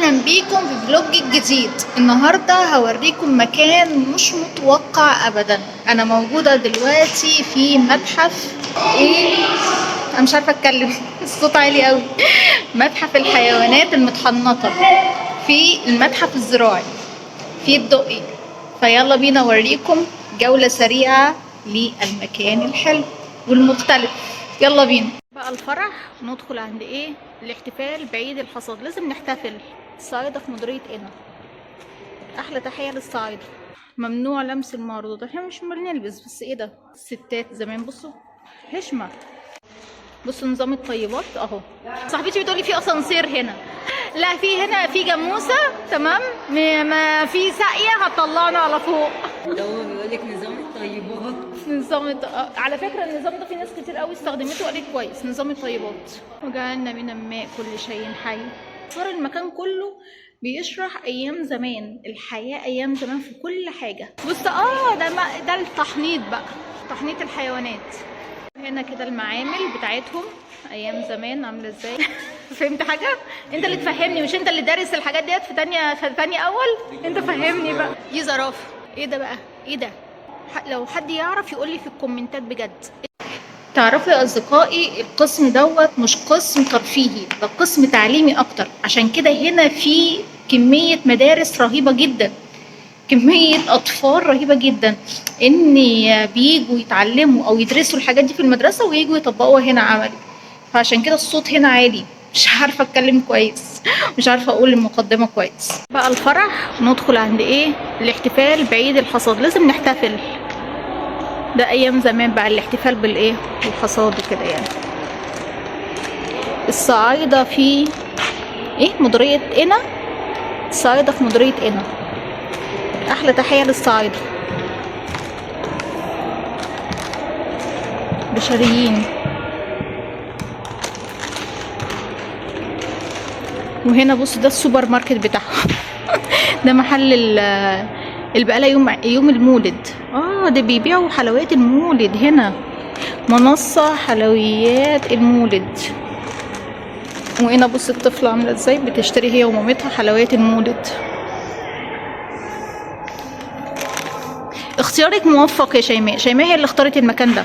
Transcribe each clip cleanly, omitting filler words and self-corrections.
اهلا بيكم في فلوج جديد. النهارده هوريكم مكان مش متوقع ابدا. انا موجوده دلوقتي في متحف انا مش عارفه اتكلم الصوت عالي قوي. متحف الحيوانات المتحنطه في المتحف الزراعي في الدقي. فيلا بينا اوريكم جوله سريعه للمكان الحلو والمختلف. يلا بينا بقى الفرح. ندخل عند الاحتفال بعيد الحصاد. لازم نحتفل. الصعايدة في مديرية قنا. احلى تحية للصعايدة. ممنوع لمس المعروضات. احنا مش بنلبس بس ده الستات زمان. بصوا حشمة. بصوا نظام الطيبات اهو. صاحبتي بتقولي في اسانسير هنا. لا، هنا في جاموسة. تمام، ما في ساقية هتطلعنا على فوق. ده هو بيقولك نظام الطيبات. على فكرة النظام ده في ناس كتير قوي استخدمته وقالت كويس. نظام الطيبات. وجعلنا من الماء كل شيء حي. صار المكان كله بيشرح ايام زمان، الحياة ايام زمان في كل حاجة. بص ده التحنيط بقى، تحنيط الحيوانات. هنا كده المعامل بتاعتهم ايام زمان عامله ازاي. فهمت حاجه؟ انت اللي تفهمني، مش انت اللي دارس الحاجات ديت في تانية اول. انت فهمني بقى. دي زرافه. ايه ده بقى؟ ايه ده؟ لو حد يعرف يقول لي في الكومنتات بجد. تعرفوا يا اصدقائي، القسم دوت مش قسم ترفيهي، ده قسم تعليمي اكتر. عشان كده هنا في كميه مدارس رهيبه جدا، كمية أطفال رهيبة جدا، إن بييجوا يتعلموا أو يدرسوا الحاجات دي في المدرسة وييجوا يطبقوها هنا عملي. فعشان كده الصوت هنا عالي. مش عارفة أتكلم كويس، مش عارفة أقول المقدمة كويس. بقى الفرح. ندخل عند الاحتفال بعيد الحصاد. لازم نحتفل. ده أيام زمان بقى الاحتفال بالحصاد وكده يعني. الصعايدة في مديرية قنا. الصعايدة في مديرية قنا. احلى تحية للصعايدة. بشريين. وهنا بص ده السوبر ماركت بتاعهم. ده محل البقالة يوم المولد. ده بيبيعوا حلويات المولد هنا. منصة حلويات المولد. وهنا بص الطفلة عاملة ازاي بتشتري هي ومامتها حلويات المولد. اختيارك موفق يا شيماء. شيماء هي اللي اختارت المكان ده.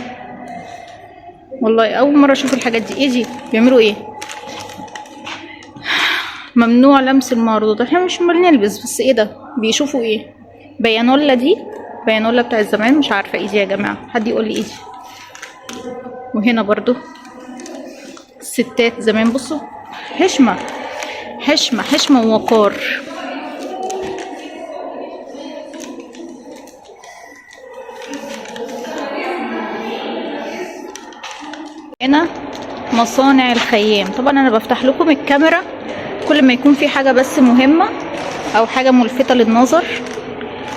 والله اول مره اشوف الحاجات دي. دي بيعملوا ايه؟ ممنوع لمس المعروضات. احنا مش بنلبس بس ده بيشوفوا ايه؟ بيانولا. دي بيانولا بتاع زمان. مش عارفه ايه دي يا جماعه، حد يقول لي ايه دي. وهنا برضو الستات زمان. بصوا حشمه حشمه حشمه ووقار. هنا مصانع الخيام. طبعا انا بفتح لكم الكاميرا كل ما يكون في حاجة بس مهمة او حاجة ملفتة للنظر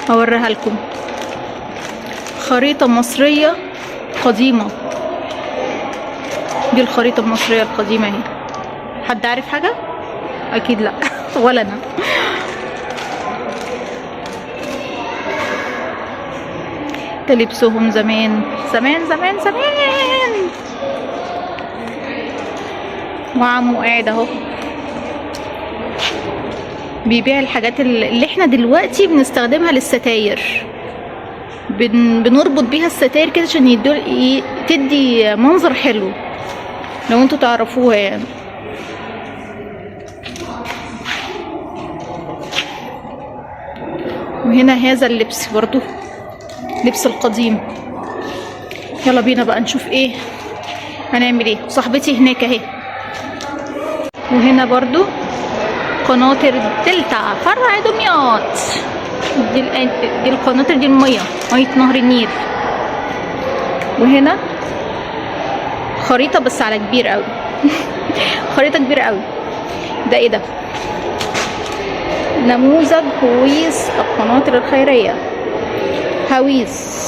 اوريها لكم. خريطة مصرية قديمة. دي الخريطة المصرية القديمة اهي. حد عارف حاجة؟ اكيد لا. ولا انا. ده لبسهم زمان زمان زمان زمان. وعمو قاعد اهو بيبيع الحاجات اللي احنا دلوقتي بنستخدمها للستاير. بنربط بيها الستاير كده عشان تدي منظر حلو، لو انتوا تعرفوها يعني. وهنا هذا اللبس برضو لبس القديم. يلا بينا بقى نشوف هنعمل ايه. صاحبتي هناك اهي. وهنا برضو قناطر دلتا فرع دمياط. دي القناطر دي مية نهر النيل. وهنا خريطة بس على كبير قوي. خريطة كبيرة قوي. ده ايه ده؟ نموذج هويس القناطر الخيرية. هويس.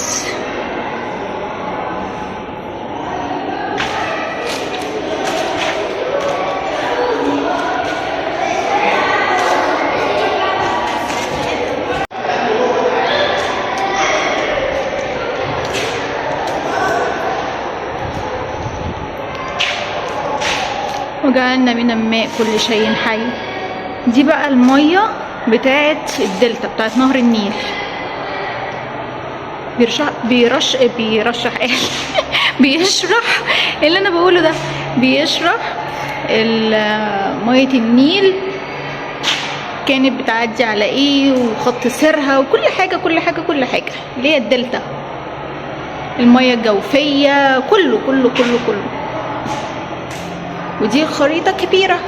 وجعلنا من الماء كل شيء حي. دي بقى المية بتاعت الدلتا بتاعت نهر النيل. بيرشح ايه بيشرح اللي انا بقوله ده، بيشرح مية النيل كانت بتعدي على ايه وخط سيرها وكل حاجة كل حاجة كل حاجة اللي هي الدلتا، المية الجوفية، كله كله كله كله. ودي خريطة كبيرة.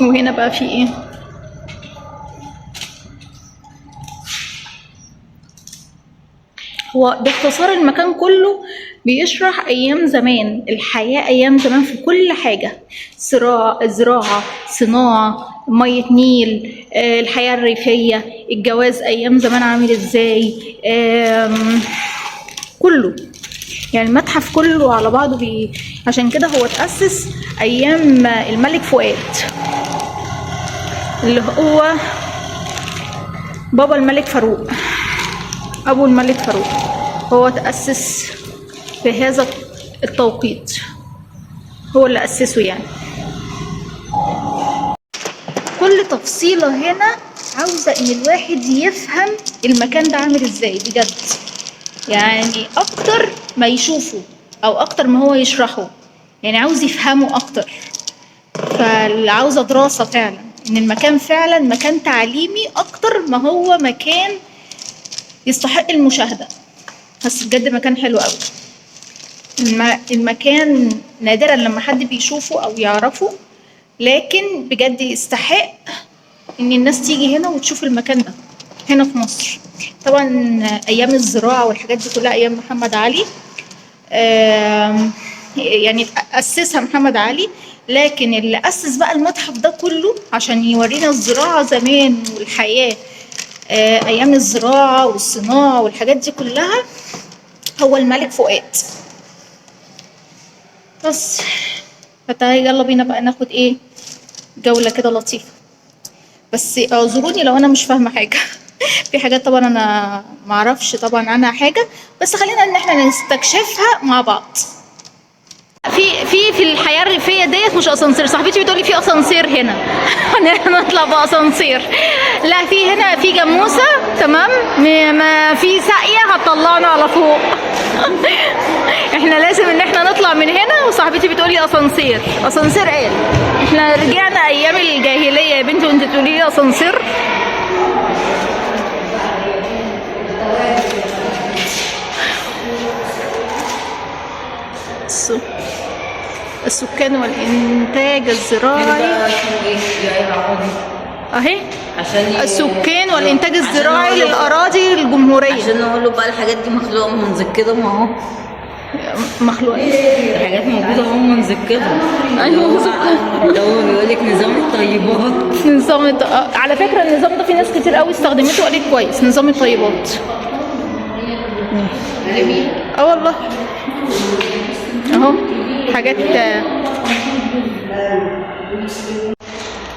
وهنا بقى في ايه؟ هو باختصار المكان كله بيشرح ايام زمان، الحياة ايام زمان في كل حاجة، زراعة، صناعة، مية نيل، الحياة الريفية، الجواز ايام زمان عامل ازاي، كله يعني المتحف كله على بعضه عشان كده هو اتأسس ايام الملك فؤاد اللي هو بابا الملك فاروق، ابو الملك فاروق، هو تأسس في هذا التوقيت، هو اللي أسسه يعني. كل تفصيلة هنا عاوزة ان الواحد يفهم المكان ده عامل ازاي بجد، يعني اكتر ما يشوفه او اكتر ما هو يشرحه، يعني عاوز يفهمه اكتر. فعاوزة دراسة فعلا ان المكان فعلا مكان تعليمي اكتر ما هو مكان يستحق المشاهدة. بس بجد مكان حلو قوي. المكان نادرا لما حد بيشوفه او يعرفه، لكن بجد يستحق ان الناس تيجي هنا وتشوف المكان ده هنا في مصر. طبعا ايام الزراعة والحاجات دي كلها ايام محمد علي، يعني اسسها محمد علي، لكن اللي اسس بقى المتحف ده كله عشان يورينا الزراعة زمان والحياة ايام الزراعة والصناعة والحاجات دي كلها هو الملك فؤاد. بس فتعالي يلا بينا بقى ناخد ايه جولة كده لطيفة، بس اعذروني لو انا مش فاهمة حاجة في حاجات طبعا انا معرفش طبعا عنها حاجة، بس خلينا ان احنا نستكشفها مع بعض. في الحياة الريفية ديت مش اسانسير، صاحبتي بتقولي في اسانسير هنا نطلع باسانسير. لا، في هنا في جاموسة تمام، ما في ساقية هتطلعنا على فوق احنا لازم ان احنا نطلع من هنا، وصاحبتي بتقولي اسانسير. اسانسير ايه؟ احنا رجعنا ايام الجاهلية يا بنتي وانت تقولي لي اسانسير. السكان والإنتاج الزراعي أهي، السكان والإنتاج الزراعي للأراضي الجمهورية. عشان نقول له بقى الحاجات دي مخلوقة منذ ما هو مخلوقة الحاجات موجودة اهو منذ كده. اللي هو بيقول لك نظام الطيبات. على فكرة النظام ده في ناس كتير قوي استخدمته وقالت كويس، نظام الطيبات. والله اهو حاجات.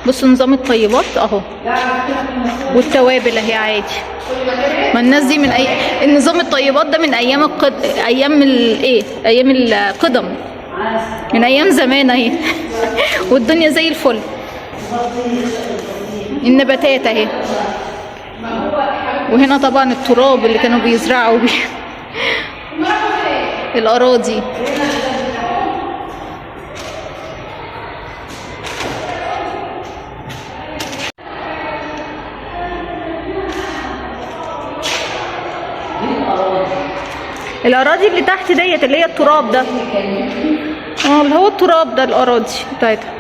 بصوا نظام الطيبات اهو، والتوابل اهي عادي. ما الناس دي من النظام الطيبات ده من ايام ايام القدم، من ايام زمان اهي والدنيا زي الفل. النباتات اهي، وهنا طبعا التراب اللي كانوا بيزرعوا بيه الأراضي. الأراضي اللي تحت ديت اللي هي التراب ده، اللي هو التراب ده الأراضي بتاعتها.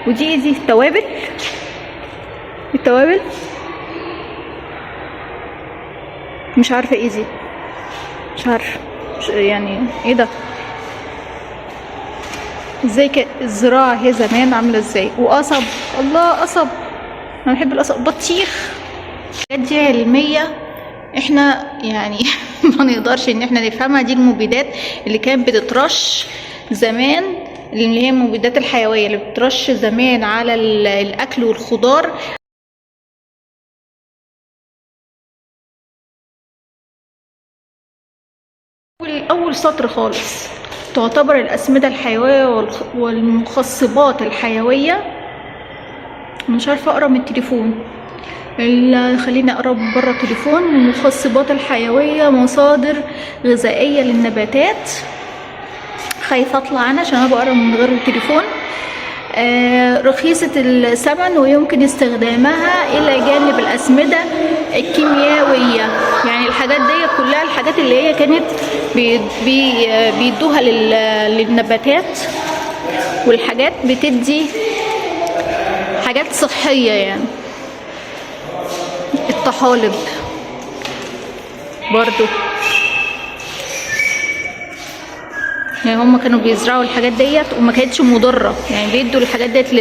ودي التوابل، مش عارفة ايه دي، مش عارفة يعني ايه ده، ازاي الزراعة هي زمان عاملة ازاي. وقصب، الله قصب، انا بحب القصب. بطيخ. الحاجات دي علمية احنا يعني ما نقدرش ان احنا نفهمها. دي المبيدات اللي كانت بتترش زمان، اللي هي المبيدات الحيوية اللي بترش زمان على الاكل والخضار أول سطر خالص: تعتبر الأسمدة الحيوية والمخصبات الحيوية. مش عارفة أقرأ من التليفون، خليني أقرأ بره التليفون. المخصبات الحيوية مصادر غذائية للنباتات. خايفة أطلع أنا عشان أنا بقرأ من غير التليفون. رخيصة الثمن ويمكن استخدامها إلى جانب الأسمدة الكيميائية. يعني الحاجات دي كلها الحاجات اللي هي كانت بيدوها للنباتات، والحاجات بتدي حاجات صحية. يعني الطحالب برضو، يعني هم كانوا بيزرعوا الحاجات ديت وما كانتش مضرة. يعني بيدوا الحاجات ديت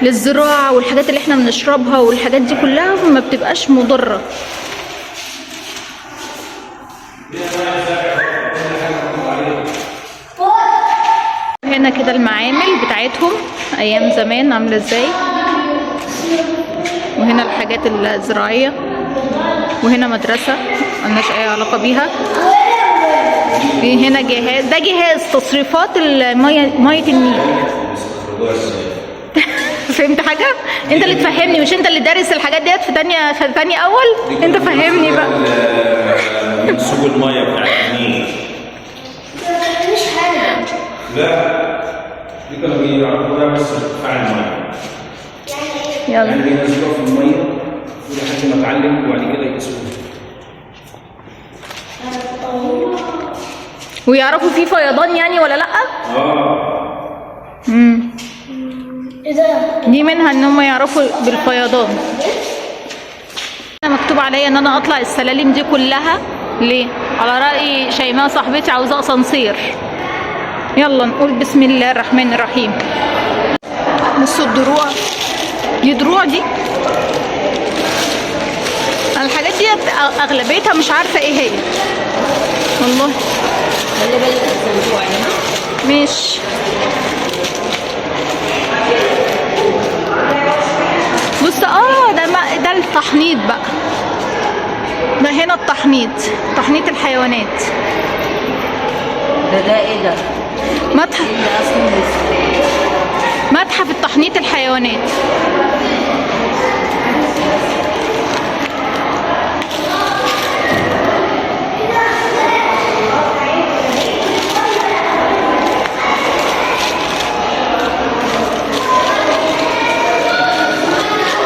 للزراعة، والحاجات اللي احنا بنشربها والحاجات دي كلها ما بتبقاش مضرة. هنا كده المعامل بتاعتهم ايام زمان عاملة ازاي، وهنا الحاجات الزراعية، وهنا مدرسة ملناش اي علاقة بيها. هنا جهاز، ده جهاز تصريفات مية النيل. فهمت حاجة؟ انت اللي تفهمني، مش انت اللي دارس الحاجات ديت في تانية اول. انت فهمني بقى. منسوب المية بتاعت النيل. مش حاجة. لا دي كانوا بيعرفوا بقى بس ارتفاع المية. يلا. يعني بينزلوها في المية لحد ما اتعلم وبعد كده يقيسوها. ويعرفوا في فيضان يعني ولا لأ؟ ايه ده؟ دي منها ان هم يعرفوا بالفيضان. انا مكتوب عليا ان انا اطلع السلالم دي كلها. ليه؟ على رأي شيماء صاحبتي عاوزة اسانسير. يلا نقول بسم الله الرحمن الرحيم. بصوا الدروع، دي دروع دي. الحاجات دي اغلبيتها مش عارفة ايه هي والله. خلي بالك الاسبوع هنا. ماشي. بص ده التحنيط بقى. ده هنا التحنيط، تحنيط الحيوانات. ده ايه ده؟ متحف، ده اصلا متحف التحنيط الحيوانات.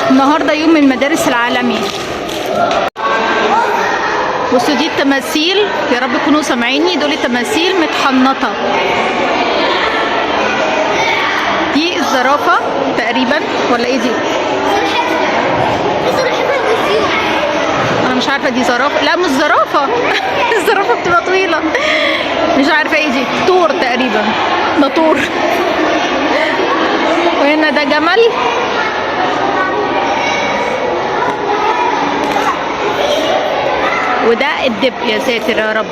النهارده يوم المدارس العالمي. بصوا دي التماثيل، يا رب تكونوا سامعيني. دول التماثيل متحنطه. دي الزرافه تقريبا ولا ايه دي؟ انا مش عارفه دي زرافه. لا مش زرافه. الزرافه بتبقى طويله. مش عارفه ايه دي، طور تقريبا. ده طور. وهنا ده جمل. وده الدب. يا ساتر يا رب،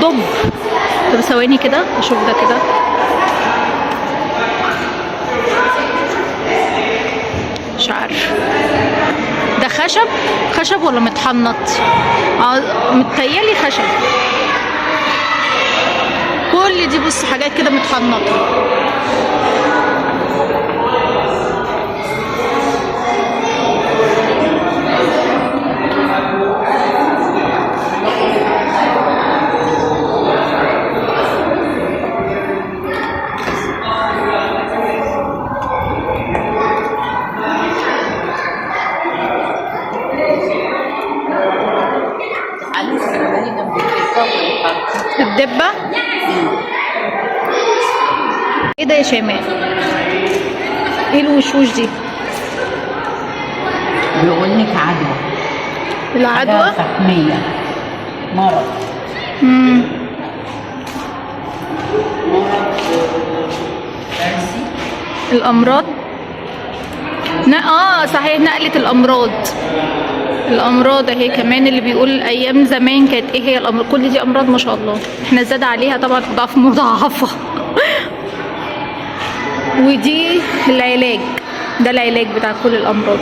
دب. طب ثواني كده اشوف ده كده. مش عارف ده خشب ولا متحنط. متهيألي خشب. كل دي بص حاجات كده متحنطه. الدبة. ايه ده يا شيماء؟ ايه الوشوش دي؟ بيقول لك عدوى. العدوى فحمية، مرض. الامراض. صحيح، نقلة الامراض اهي كمان. اللي بيقول ايام زمان كانت ايه هي الامراض. كل دي امراض ما شاء الله. احنا زاد عليها طبعا اضعاف مضاعفة. ودي العلاج، ده العلاج بتاع كل الامراض.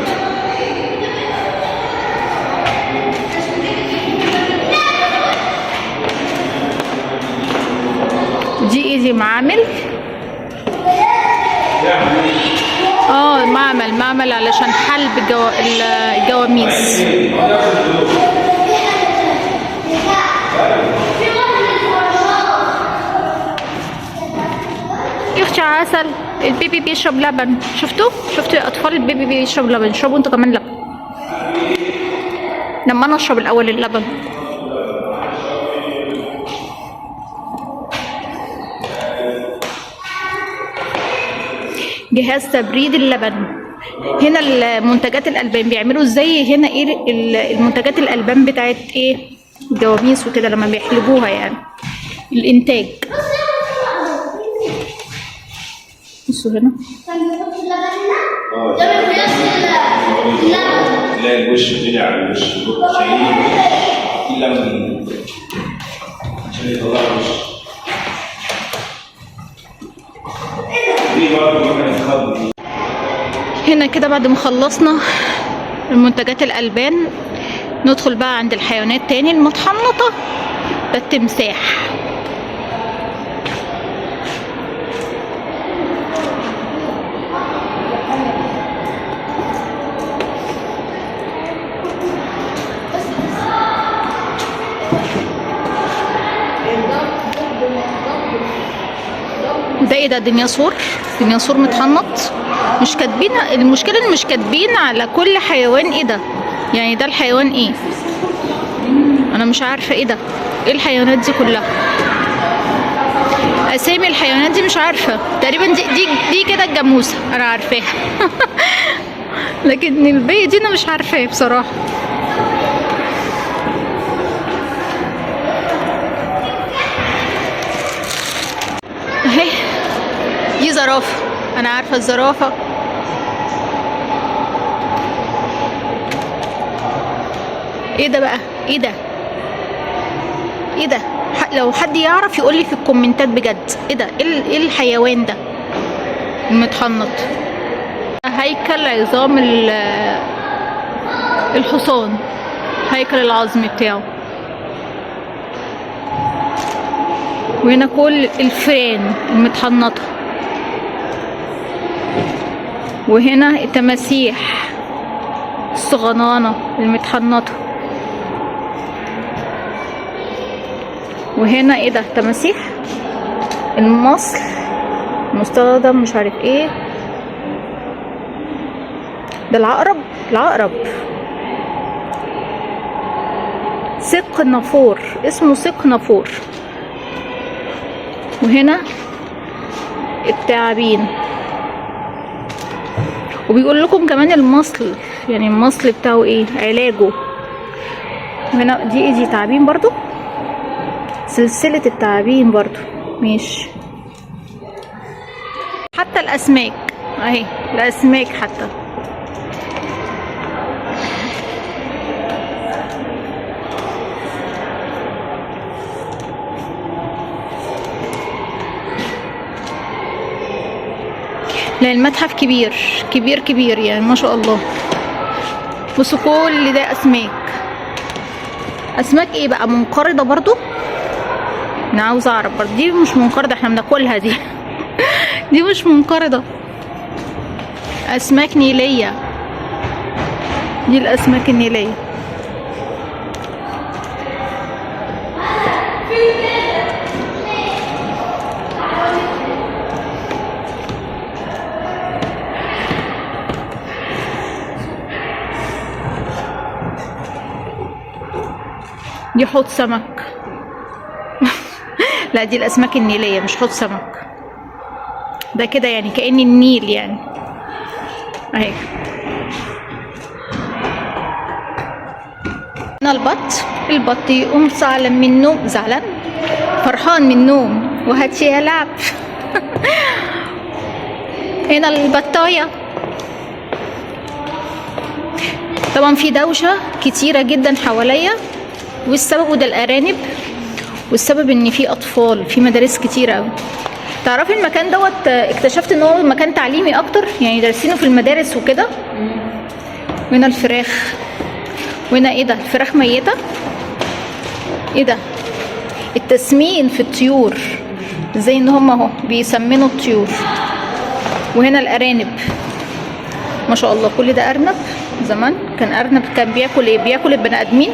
ايدي معامل. معمل علشان حلب الجواميس. يا اختي عسل، البيبي بيشرب لبن. شفتوا يا اطفال، البيبي بيشرب لبن. اشربوا انتوا كمان لبن. لما انا اشرب الاول اللبن. جهاز تبريد اللبن. هنا المنتجات الالبان بيعملوا ازاي هنا ايه المنتجات الالبان بتاعت ايه الجواميس وكده لما بيحلبوها يعني الانتاج. بصوا هنا تلاقي الوش طلع على الوش شايلين الا من عشان يطلع الوش. دي برضه مكان الخضر. هنا كده بعد ما خلصنا المنتجات الألبان ندخل بقى عند الحيوانات تاني المتحنطة. ده التمساح. ده ايه ده؟ ديناصور متحنط. مش كاتبين المشكله ان مش كاتبين على كل حيوان ايه ده، يعني ده الحيوان ايه. انا مش عارفه ايه ده، ايه الحيوانات دي كلها. اسامي الحيوانات دي مش عارفه. تقريبا دي كده الجاموسه انا عارفاها لكن الباقي دي انا مش عارفاه بصراحه. اهي دي زرافه، انا عارفه الزرافه. ايه ده بقى؟ ايه ده؟ لو حد يعرف يقول لي في الكومنتات بجد ايه ده، ايه الحيوان ده المتحنط. هيكل عظام الحصان، هيكل العظم بتاعه. وهنا كل الفئران المتحنطه. وهنا التماسيح الصغنانه المتحنطه. وهنا ايه ده؟ تماسيح المصل مستخدم مش عارف ايه. ده العقرب سقنافور، اسمه سقنافور. وهنا التعابين. وبيقول لكم كمان المصل، يعني المصل بتاعه ايه، علاجه. وهنا دي تعابين برضو، سلسلة التعابين برضو. ماشي. حتى الأسماك اهي، الأسماك حتى. لا المتحف كبير كبير كبير يعني ما شاء الله. بصوا كل ده اسماك ايه بقى؟ منقرضه برضو. انا عاوزه اعرف برضو. دي مش منقرضه، احنا بناكلها دي دي مش منقرضه، اسماك نيليه. دي الاسماك النيليه. دي حوض سمك لا دي الاسماك النيليه مش حوض سمك. ده كده يعني كأن النيل يعني اهي. هنا البط يقوم زعلان من النوم، فرحان من النوم وهاتي يلعب هنا البطايه. طبعا في دوشه كتيره جدا حواليا، والسبب ده الارانب، والسبب ان في اطفال في مدارس كتيره قوي. تعرفي المكان دوت اكتشفت ان هو مكان تعليمي اكتر، يعني دارسينه في المدارس وكده. وهنا الفراخ. وهنا ايه ده؟ الفراخ ميته. ايه ده؟ التسمين في الطيور. ازاي ان هم اهو بيسمنوا الطيور. وهنا الارانب ما شاء الله، كل ده ارنب. زمان كان ارنب كان بياكل ايه؟ بياكل البني ادمين،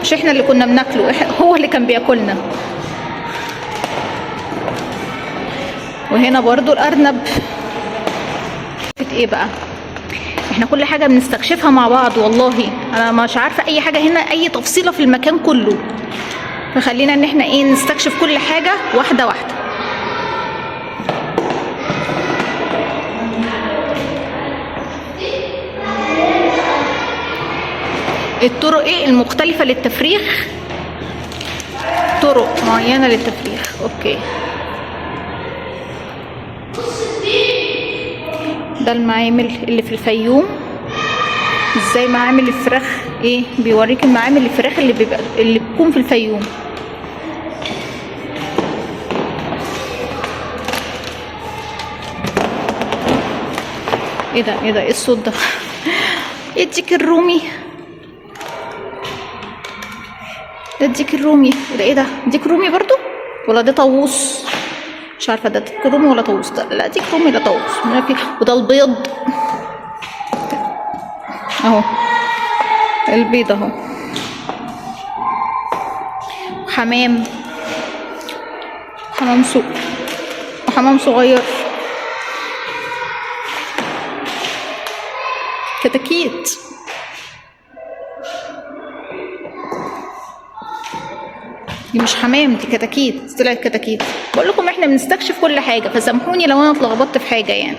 مش احنا اللي كنا بناكله، هو اللي كان بياكلنا. وهنا برضو الارنب. ايه بقى، احنا كل حاجه بنستكشفها مع بعض، والله انا مش عارفه اي حاجه هنا، اي تفصيله في المكان كله، فخلينا ان احنا ايه نستكشف كل حاجه واحده واحده. الطرق ايه المختلفه للتفريخ، طرق معينه للتفريخ. اوكي، ده المعامل اللي في الفيوم. ازاي معامل الفراخ ايه، بيوريك المعامل الفراخ اللي بتكون في الفيوم. ايه ده ايه ده، ايه الصوت ده؟ ايه الديك الرومي ده؟ الديك الرومي ده ايه ده؟ ديك رومي برضو ولا ده طاووس؟ مش عارفه ده ديك رومي ولا طاووس. ده لا ديك رومي لا طاووس. وده البيض اهو، البيض اهو. حمام، حمام سوق وحمام صغير. كتاكيت، دي مش حمام، دي كتاكيت، طلعت كتاكيت. بقول لكم احنا بنستكشف كل حاجه، فسامحوني لو انا اتلخبطت في حاجه يعني.